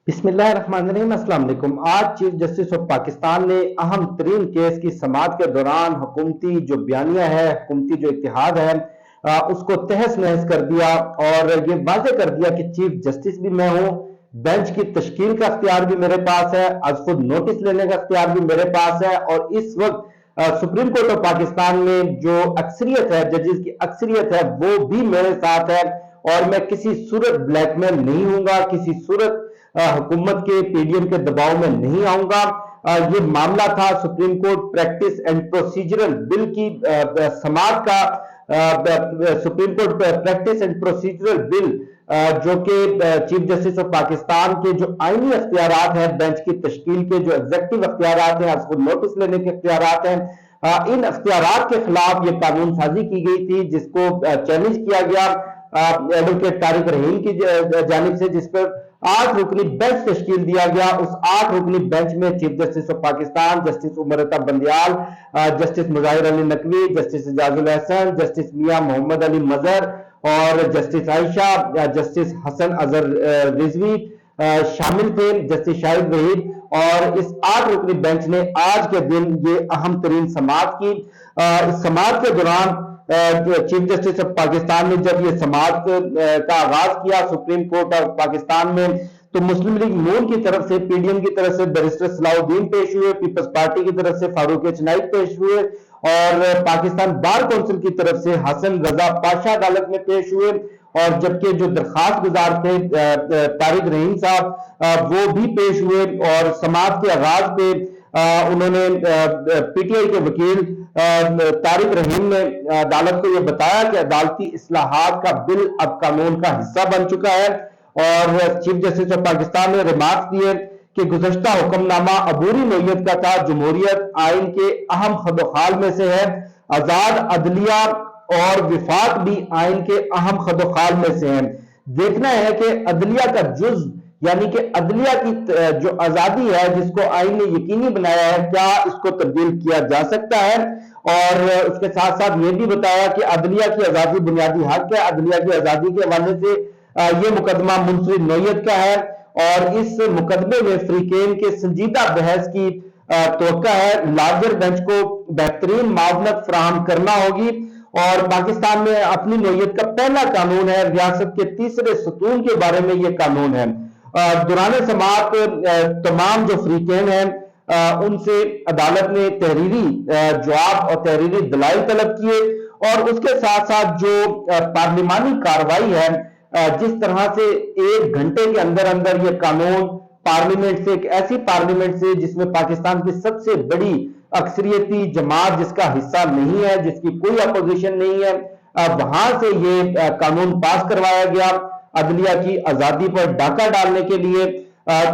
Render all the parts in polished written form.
بسم اللہ الرحمن الرحیم، السلام علیکم۔ آج چیف جسٹس آف پاکستان نے اہم ترین کیس کی سماعت کے دوران حکومتی جو بیانیہ ہے، حکومتی جو اتحاد ہے، اس کو تہس نہس کر دیا اور یہ واضح کر دیا کہ چیف جسٹس بھی میں ہوں، بینچ کی تشکیل کا اختیار بھی میرے پاس ہے، از خود نوٹس لینے کا اختیار بھی میرے پاس ہے، اور اس وقت سپریم کورٹ آف پاکستان میں جو اکثریت ہے، ججز کی اکثریت ہے، وہ بھی میرے ساتھ ہے، اور میں کسی صورت بلیک میل نہیں ہوں گا، کسی صورت حکومت کے پی ڈی ایم کے دباؤ میں نہیں آؤں گا۔ یہ معاملہ تھا Supreme Court practice and procedural bill کی سماعت کا، Supreme Court practice and procedural bill جو کہ چیف جسٹس آف پاکستان کے جو آئینی اختیارات ہیں، بینچ کی تشکیل کے جو ایگزیکٹو اختیارات ہیں، اس کو نوٹس لینے کے اختیارات ہیں، ان اختیارات کے خلاف یہ قانون سازی کی گئی تھی، جس کو چیلنج کیا گیا ایڈوکیٹ طارق رحیم کی جانب سے، جس پر 8 رکنی بینچ تشکیل دیا گیا۔ اس 8 رکنی بینچ میں chief justice of Pakistan justice Umar Ata Bandial, justice Mazahir Ali Naqvi, justice Ijaz ul-Ahsan, justice Mian Muhammad Ali Mazhar اور جسٹس عائشہ، جسٹس حسن اظہر رضوی شامل تھے، جسٹس شاہد وحید، اور اس 8 رکنی بینچ نے آج کے دن یہ اہم ترین سماعت کی۔ اس سماعت کے دوران چیف جسٹس آف پاکستان نے جب یہ سماعت کا آغاز کیا سپریم کورٹ آف پاکستان میں، تو مسلم لیگ نون کی طرف سے، پی ڈی ایم کی طرف سے بیرسٹر صلاح الدین پیش ہوئے، پیپلز پارٹی کی طرف سے فاروق چنائک پیش ہوئے، اور پاکستان بار کونسل کی طرف سے حسن رضا پاشا عدالت میں پیش ہوئے، اور جبکہ جو درخواست گزار تھے طارق رحیم صاحب، وہ بھی پیش ہوئے، اور سماعت کے آغاز پہ انہوں نے پی ٹی آئی کے وکیل طارق رحیم نے عدالت کو یہ بتایا کہ عدالتی اصلاحات کا بل اب قانون کا حصہ بن چکا ہے، اور چیف جسٹس آف پاکستان نے ریمارکس دیے کہ گزشتہ حکم نامہ عبوری نوعیت کا تھا، جمہوریت آئین کے اہم خد و خال میں سے ہے، آزاد عدلیہ اور وفاق بھی آئین کے اہم خد و خال میں سے ہیں۔ دیکھنا ہے کہ عدلیہ کا جز، یعنی کہ عدلیہ کی جو آزادی ہے جس کو آئین نے یقینی بنایا ہے، کیا اس کو تبدیل کیا جا سکتا ہے، اور اس کے ساتھ ساتھ یہ بھی بتایا کہ عدلیہ کی آزادی بنیادی حق ہے، عدلیہ کی آزادی کے حوالے سے یہ مقدمہ منفرد نوعیت کا ہے، اور اس مقدمے میں فریقین کے سنجیدہ بحث کی توقع ہے۔ لارجر بینچ کو بہترین معاونت فراہم کرنا ہوگی، اور پاکستان میں اپنی نوعیت کا پہلا قانون ہے، ریاست کے تیسرے ستون کے بارے میں یہ قانون ہے۔ دوران سماعت تمام جو فریقین ہیں ان سے عدالت نے تحریری جواب اور تحریری دلائل طلب کیے، اور اس کے ساتھ ساتھ جو پارلیمانی کاروائی ہے، جس طرح سے 1 گھنٹے کے اندر اندر یہ قانون پارلیمنٹ سے، ایک ایسی پارلیمنٹ سے جس میں پاکستان کی سب سے بڑی اکثریتی جماعت جس کا حصہ نہیں ہے، جس کی کوئی اپوزیشن نہیں ہے، وہاں سے یہ قانون پاس کروایا گیا عدلیہ کی آزادی پر ڈاکہ ڈالنے کے لیے،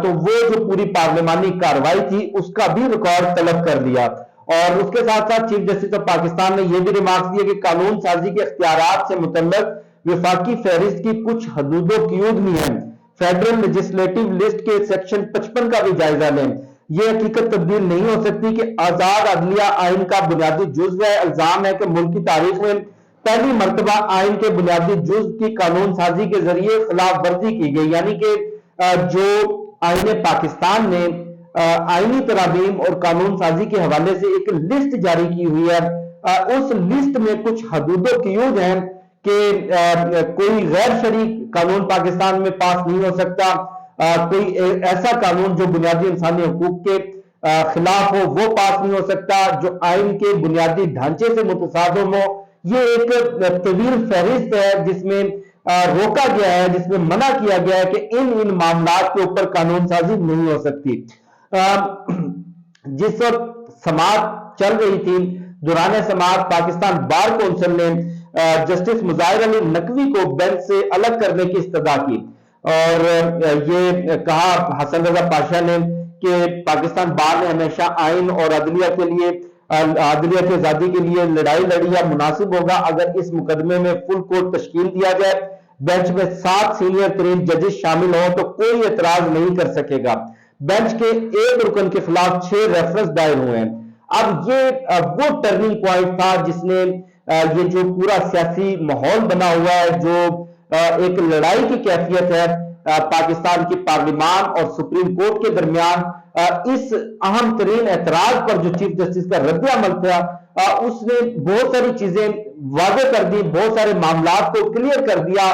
تو وہ جو پوری پارلیمانی کاروائی تھی اس کا بھی ریکارڈ طلب کر لیا۔ اور اس کے ساتھ ساتھ چیف جسٹس آف پاکستان نے یہ بھی ریمارکس دیا کہ قانون سازی کے اختیارات سے متعلق وفاقی فہرست کی کچھ حدود و قیود بھی ہیں، فیڈرل لیجسلیٹو لسٹ کے سیکشن 55 کا بھی جائزہ لیں۔ یہ حقیقت تبدیل نہیں ہو سکتی کہ آزاد عدلیہ آئین کا بنیادی جزو ہے۔ الزام ہے کہ ملک کی تاریخ میں پہلی مرتبہ آئین کے بنیادی جز کی قانون سازی کے ذریعے خلاف ورزی کی گئی، یعنی کہ جو آئین پاکستان نے آئینی ترامیم اور قانون سازی کے حوالے سے ایک لسٹ جاری کی ہوئی ہے، اس لسٹ میں کچھ حدود و قیود ہیں کہ کوئی غیر شرعی قانون پاکستان میں پاس نہیں ہو سکتا، کوئی ایسا قانون جو بنیادی انسانی حقوق کے خلاف ہو وہ پاس نہیں ہو سکتا، جو آئین کے بنیادی ڈھانچے سے متصادم ہو۔ یہ ایک طویل فہرست ہے جس میں روکا گیا ہے، جس میں منع کیا گیا ہے کہ ان معاملات کے اوپر قانون سازی نہیں ہو سکتی۔ جس وقت سماعت چل رہی تھی، دوران سماعت پاکستان بار کونسل نے جسٹس مظاہر علی نقوی کو بینچ سے الگ کرنے کی استدعا کی، اور یہ کہا حسن رضا پاشا نے کہ پاکستان بار نے ہمیشہ آئین اور عدلیہ کے لیے، عدلیہ کی آزادی کے لیے لڑائی لڑی ہے، مناسب ہوگا اگر اس مقدمے میں فل کورٹ تشکیل دیا جائے، بینچ میں 7 سینئر ترین ججز شامل ہوں تو کوئی اعتراض نہیں کر سکے گا۔ بینچ کے 1 رکن کے خلاف 6 ریفرنس دائر ہوئے ہیں۔ اب یہ وہ ٹرننگ پوائنٹ تھا جس نے یہ جو پورا سیاسی ماحول بنا ہوا ہے، جو ایک لڑائی کی کیفیت ہے، پاکستان کی پارلیمان اور سپریم کورٹ کے درمیان اس اہم ترین اعتراض پر جو چیف جسٹس کا رد عمل تھا اس نے بہت ساری چیزیں واضح کر دی، بہت سارے معاملات کو کلیئر کر دیا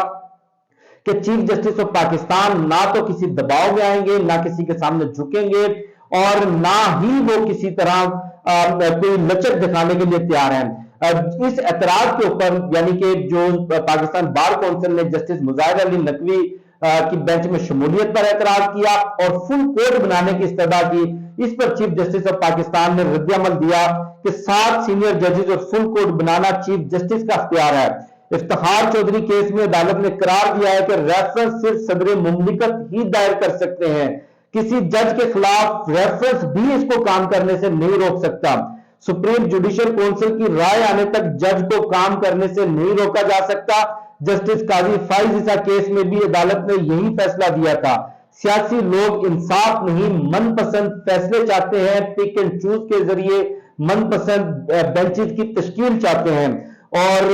کہ چیف جسٹس آف پاکستان نہ تو کسی دباؤ میں آئیں گے، نہ کسی کے سامنے جھکیں گے، اور نہ ہی وہ کسی طرح کوئی لچک دکھانے کے لیے تیار ہیں۔ اس اعتراض کے اوپر یعنی کہ جو پاکستان بار کونسل نے جسٹس مظاہر علی نقوی کی بینچ میں شمولیت پر اعتراض کیا اور فل کوڈ بنانے کی استدعا کی، اس پر چیف جسٹس آف پاکستان نے رد عمل دیا کہ 7 سینئر ججز اور فل کوڈ بنانا چیف جسٹس کا اختیار ہے۔ افتخار چودھری کیس میں عدالت نے قرار دیا ہے کہ ریفرنس صرف صدر مملکت ہی دائر کر سکتے ہیں، کسی جج کے خلاف ریفرنس بھی اس کو کام کرنے سے نہیں روک سکتا۔ سپریم جوڈیشل کونسل کی رائے آنے تک جج کو کام کرنے سے نہیں روکا جا سکتا۔ جسٹس قاضی فائز عیسیٰ کیس میں بھی عدالت نے یہی فیصلہ دیا تھا۔ سیاسی لوگ انصاف نہیں، من پسند فیصلے چاہتے ہیں، پک اینڈ چوز کے ذریعے من پسند بینچز کی تشکیل چاہتے ہیں، اور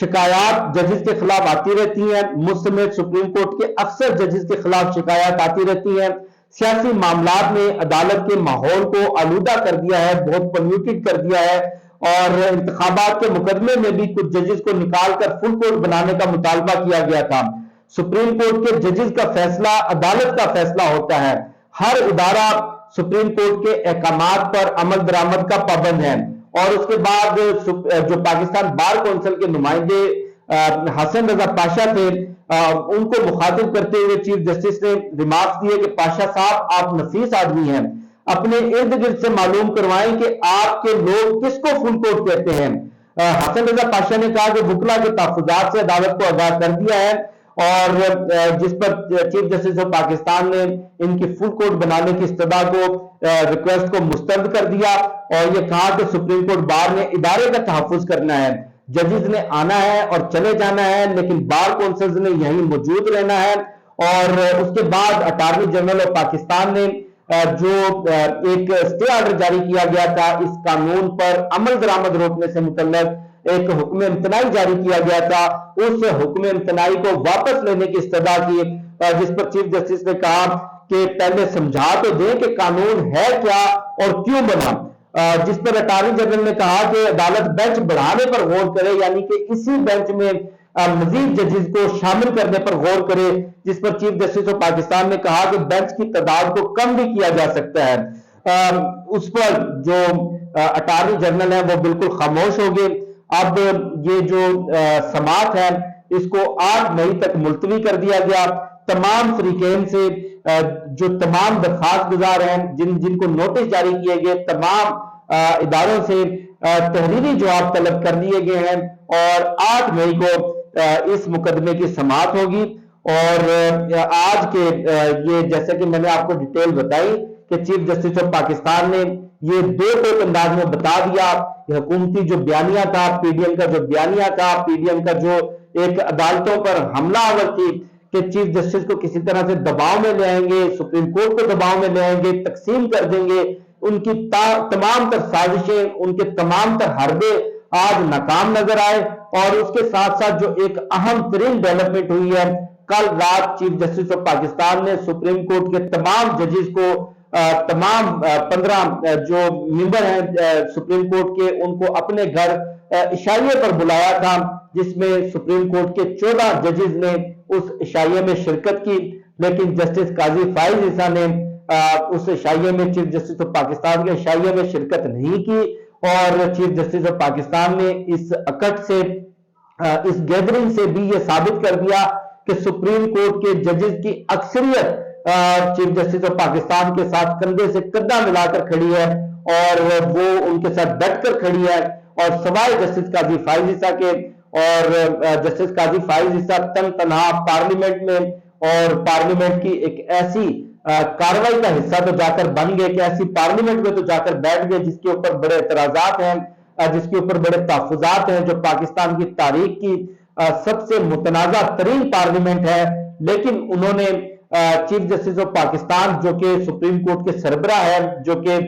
شکایات ججز کے خلاف آتی رہتی ہیں، مجھ سمیت سپریم کورٹ کے اکثر ججز کے خلاف شکایات آتی رہتی ہیں۔ سیاسی معاملات نے عدالت کے ماحول کو آلودہ کر دیا ہے، بہت پلیوٹڈ کر دیا ہے، اور انتخابات کے مقدمے میں بھی کچھ ججز کو نکال کر فل کورٹ بنانے کا مطالبہ کیا گیا تھا۔ سپریم کورٹ کے ججز کا فیصلہ عدالت کا فیصلہ ہوتا ہے، ہر ادارہ سپریم کورٹ کے احکامات پر عمل درآمد کا پابند ہے۔ اور اس کے بعد جو پاکستان بار کونسل کے نمائندے حسن رضا پاشا تھے، ان کو مخاطب کرتے ہوئے چیف جسٹس نے ریمارکس دیے کہ پاشا صاحب آپ نفیس آدمی ہیں، اپنے ارد گرد سے معلوم کروائیں کہ آپ کے لوگ کس کو فل کورٹ کہتے ہیں۔ حسن رضا پاشا نے کہا کہ وکلا کے تحفظات سے عدالت کو آگاہ کر دیا ہے، اور جس پر چیف جسٹس آف پاکستان نے ان کی فل کورٹ بنانے کی استدعا کو ریکویسٹ کو مسترد کر دیا، اور یہ کہا کہ سپریم کورٹ بار نے ادارے کا تحفظ کرنا ہے، ججز نے آنا ہے اور چلے جانا ہے، لیکن بار کونسلز نے یہیں موجود رہنا ہے۔ اور اس کے بعد اٹارنی جنرل آف پاکستان نے جو ایک اسٹے آرڈر جاری کیا گیا تھا اس قانون پر عمل درآمد روکنے سے متعلق ایک حکم امتناعی جاری کیا گیا تھا، اس حکم امتناعی کو واپس لینے کی استدعا کی، جس پر چیف جسٹس نے کہا کہ پہلے سمجھا تو دیں کہ قانون ہے کیا اور کیوں بنا، جس پر اٹارنی جنرل نے کہا کہ عدالت بینچ بڑھانے پر غور کرے، یعنی کہ اسی بینچ میں مزید ججز کو شامل کرنے پر غور کرے، جس پر چیف جسٹس آف پاکستان نے کہا کہ بینچ کی تعداد کو کم بھی کیا جا سکتا ہے۔ اس پر جو اٹارنی جنرل ہے وہ بالکل خاموش ہو گئے۔ اب یہ جو سماعت ہے اس کو 8 مئی تک ملتوی کر دیا گیا۔ تمام فریقین سے جو تمام درخواست گزار ہیں جن کو نوٹس جاری کیے گئے، تمام اداروں سے تحریری جواب طلب کر دیے گئے ہیں، اور 8 مئی کو اس مقدمے کی سماعت ہوگی۔ اور آج کے یہ جیسے کہ میں نے آپ کو ڈیٹیل بتائی کہ چیف جسٹس آف پاکستان نے یہ 2 ٹوک انداز میں بتا دیا کہ حکومتی جو بیانیہ تھا، پی ڈی ایم کا جو بیانیہ تھا، پی ڈی ایم کا جو ایک عدالتوں پر حملہ آور تھی کہ چیف جسٹس کو کسی طرح سے دباؤ میں لے آئیں گے، سپریم کورٹ کو دباؤ میں لے آئیں گے، تقسیم کر دیں گے، ان کی تمام تر سازشیں، ان کے تمام تر حربے آج ناکام نظر آئے۔ اور اس کے ساتھ ساتھ جو ایک اہم ترین ڈیولپمنٹ ہوئی ہے، کل رات چیف جسٹس آف پاکستان نے سپریم کورٹ کے تمام ججز کو، تمام 15 جو ممبر ہیں سپریم کورٹ کے، ان کو اپنے گھر عشائیے پر بلایا تھا، جس میں سپریم کورٹ کے 14 ججز نے اس عشائیے میں شرکت کی، لیکن جسٹس قاضی فائز عیسیٰ نے اس عشائیے میں، چیف جسٹس آف پاکستان کے عشائیے میں شرکت نہیں کی، اور چیف جسٹس آف پاکستان نے اس اکٹ سے، اس گیدرنگ سے بھی یہ ثابت کر دیا کہ سپریم کورٹ کے ججز کی اکثریت چیف جسٹس آف پاکستان کے ساتھ کندھے سے کندھا ملا کر کھڑی ہے، اور وہ ان کے ساتھ ڈٹ کر کھڑی ہے۔ اور سوائے جسٹس قاضی فائز عیسیٰ کے، اور جسٹس قاضی فائز عیسیٰ تنہا پارلیمنٹ میں، اور پارلیمنٹ کی ایک ایسی کاروائی کا حصہ تو جا کر بن گئے کہ ایسی پارلیمنٹ میں تو جا کر بیٹھ گئے جس کے اوپر بڑے اعتراضات ہیں، جس کے اوپر بڑے تحفظات ہیں، جو پاکستان کی تاریخ کی سب سے متنازع ترین پارلیمنٹ ہے، لیکن انہوں نے چیف جسٹس آف پاکستان جو کہ سپریم کورٹ کے سربراہ ہیں، جو کہ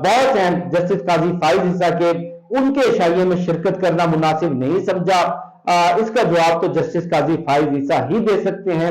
باس ہیں جسٹس قاضی فائز عیسیٰ کے، ان کے عشائیے میں شرکت کرنا مناسب نہیں سمجھا۔ اس کا جواب تو جسٹس قاضی فائز عیسیٰ ہی دے سکتے ہیں۔